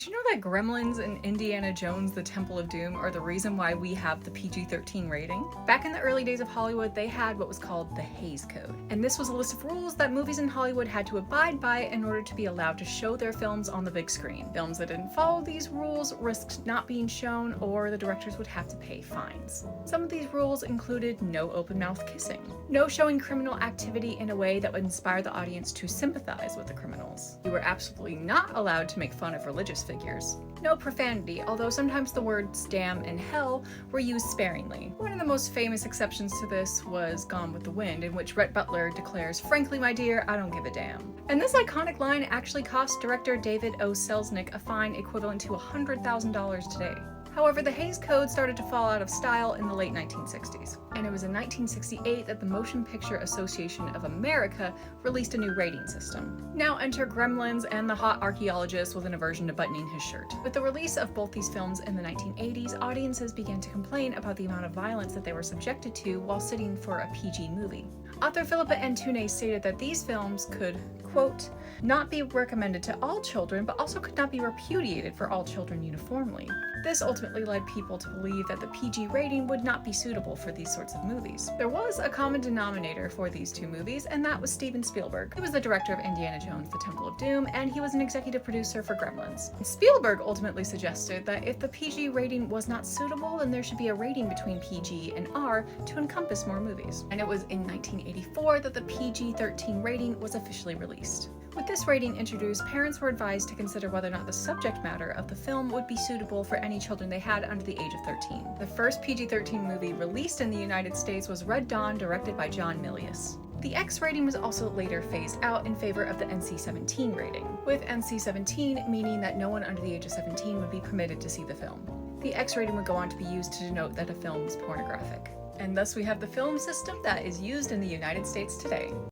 Do you know that Gremlins and Indiana Jones The Temple of Doom are the reason why we have the PG-13 rating? Back in the early days of Hollywood, they had what was called the Hays Code. And this was a list of rules that movies in Hollywood had to abide by in order to be allowed to show their films on the big screen. Films that didn't follow these rules risked not being shown, or the directors would have to pay fines. Some of these rules included no open-mouth kissing, no showing criminal activity in a way that would inspire the audience to sympathize with the criminals. You were absolutely not allowed to make fun of religious figures. No profanity, although sometimes the words damn and hell were used sparingly. One of the most famous exceptions to this was Gone with the Wind, in which Rhett Butler declares, "Frankly, my dear, I don't give a damn." And this iconic line actually cost director David O. Selznick a fine equivalent to $100,000 today. However, the Hays Code started to fall out of style in the late 1960s, and it was in 1968 that the Motion Picture Association of America released a new rating system. Now enter Gremlins and the hot archaeologist with an aversion to buttoning his shirt. With the release of both these films in the 1980s, audiences began to complain about the amount of violence that they were subjected to while sitting for a PG movie. Author Philippa Antunes stated that these films could, quote, not be recommended to all children, but also could not be repudiated for all children uniformly. This ultimately led people to believe that the PG rating would not be suitable for these sorts of movies. There was a common denominator for these two movies, and that was Steven Spielberg. He was the director of Indiana Jones: The Temple of Doom, and he was an executive producer for Gremlins. Spielberg ultimately suggested that if the PG rating was not suitable, then there should be a rating between PG and R to encompass more movies. And it was in 1984 that the PG-13 rating was officially released. With this rating introduced, parents were advised to consider whether or not the subject matter of the film would be suitable for any children they had under the age of 13. The first PG-13 movie released in the United States was Red Dawn, directed by John Milius. The X rating was also later phased out in favor of the NC-17 rating, with NC-17 meaning that no one under the age of 17 would be permitted to see the film. The X rating would go on to be used to denote that a film was pornographic. And thus we have the film system that is used in the United States today.